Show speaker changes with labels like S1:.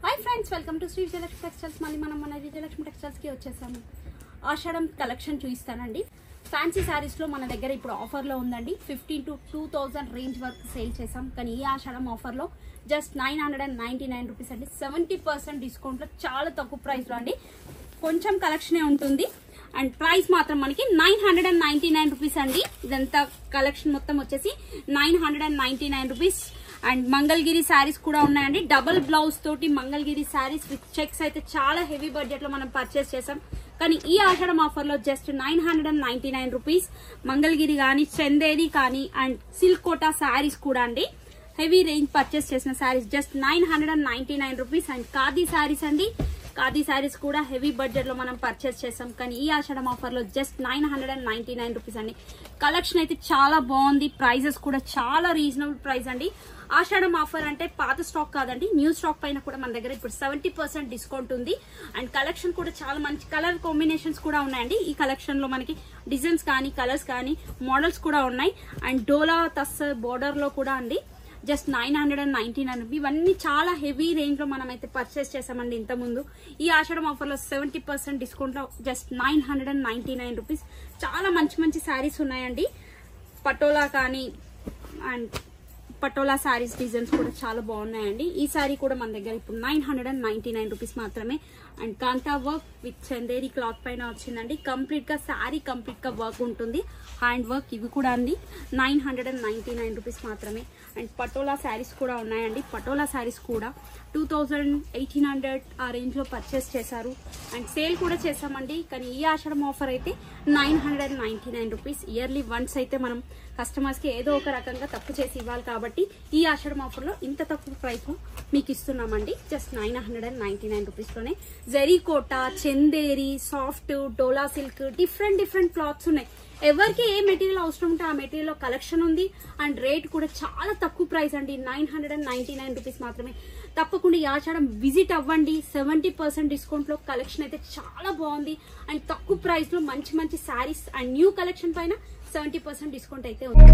S1: Hi friends, welcome to Shri Vijayalakshmi textiles. మళ్ళీ మనం మన విజయలక్ష్మి టెక్స్టైల్స్కి వచ్చేసాము. ఆషాఢం కలెక్షన్ చూపిస్తానండి. ఫ్యాన్సీ శారీస్లో మన దగ్గర ఇప్పుడు ఆఫర్లో ఉందండి. 15 to 2000 రేంజ్ వరకు సేల్ చేసాం. కానీ ఈ ఆషాఢం ఆఫర్లో జస్ట్ 999 రూపీస్ అండి. 70% డిస్కౌంట్లో చాలా తక్కువ ప్రైస్లో అండి. కొంచెం కలెక్షనే ఉంటుంది అండ్ ప్రైస్ మాత్రం మనకి 999 రూపీస్ అండి. ఇదంతా కలెక్షన్ మొత్తం వచ్చేసి 999 రూపీస్. అండ్ మంగళగిరి శారీస్ కూడా ఉన్నాయండి. డబుల్ బ్లౌజ్ తోటి మంగళగిరి శారీస్ విత్ చెక్స్ అయితే చాలా హెవీ బడ్జెట్ లో మనం పర్చేస్ చేసాం. కానీ ఈ ఆషాఢం ఆఫర్ లో జస్ట్ 999 రూపీస్. మంగళగిరి కానీ, చందేరి కానీ అండ్ సిల్క్ కోటా శారీస్ కూడా అండి. హెవీ రేంజ్ పర్చేస్ చేసిన saris just 999 rupees. And khadi saris అండి. ఖాదీ శారీస్ కూడా హెవీ బడ్జెట్ లో మనం పర్చేస్ చేసాం. కానీ ఈ ఆషాఢం ఆఫర్ లో జస్ట్ 999 రూపీస్ అండి. కలెక్షన్ అయితే చాలా బాగుంది. ప్రైజెస్ కూడా చాలా రీజనబుల్ ప్రైస్ అండి. ఆషాఢం ఆఫర్ అంటే పాత స్టాక్ కాదండి, న్యూ స్టాక్ పైన కూడా మన దగ్గర ఇప్పుడు 70% డిస్కౌంట్ ఉంది. అండ్ కలెక్షన్ కూడా చాలా మంచి కలర్ కాంబినేషన్స్ కూడా ఉన్నాయండి. ఈ కలెక్షన్ లో మనకి డిజైన్స్ కానీ, కలర్స్ కానీ, మోడల్స్ కూడా ఉన్నాయి. అండ్ డోలా తస్ బోర్డర్ లో కూడా అండి. జస్ట్ 999. ఇవన్నీ చాలా హెవీ రేంజ్ లో మనం అయితే పర్చేస్ చేసామండి ఇంత ముందు. ఈ ఆషాఢం ఆఫర్ లో 70% డిస్కౌంట్ లో జస్ట్ 999 రూపీస్. చాలా మంచి మంచి శారీస్ ఉన్నాయండి. పటోలా కానీ అండ్ పటోలా శారీస్ డిజైన్స్ కూడా చాలా బాగున్నాయండి. ఈ శారీ కూడా మన దగ్గర ఇప్పుడు 999 రూపీస్ మాత్రమే. And kantha work with Chanderi cloth పైన వచ్చిందండి. కంప్లీట్ గా శారీ కంప్లీట్ గా వర్క్ ఉంటుంది. హ్యాండ్ వర్క్ ఇవి కూడా అండి 999 రూపీస్ మాత్రమే. అండ్ పటోలా శారీస్ కూడా ఉన్నాయండి. పటోలా శారీస్ కూడా 2800 ఆ రేంజ్ లో పర్చేస్ చేశారు. అండ్ సేల్ కూడా చేసామండి. కానీ ఈ ఆషాఢం ఆఫర్ అయితే 999 రూపీస్. ఇయర్లీ వన్స్ అయితే మనం కస్టమర్స్ కి ఏదో ఒక రకంగా తక్కువ చేసి ఇవ్వాలి కాబట్టి ఈ ఆషాఢం ఆఫర్ లో ఇంత తక్కువ ప్రైస్ మీకు ఇస్తున్నామండి. జస్ట్ 999 రూపీస్ లోనే జరీ కోటా, చందేరి, సాఫ్ట్, డోలా సిల్క్, డిఫరెంట్ క్లాత్స్ ఉన్నాయి. ఎవరికి ఏ మెటీరియల్ అవసరం ఉంటే ఆ మెటీరియల్ లో కలెక్షన్ ఉంది. అండ్ రేట్ కూడా చాలా తక్కువ ప్రైస్ అండి. 999 రూపీస్ మాత్రమే. తప్పకుండా ఈ ఆషాఢం విజిట్ అవ్వండి. 70% డిస్కౌంట్ లో కలెక్షన్ అయితే చాలా బాగుంది. అండ్ తక్కువ ప్రైస్ లో మంచి మంచి శారీస్ అండ్ న్యూ కలెక్షన్ పైన 70% డిస్కౌంట్ అయితే ఉంది.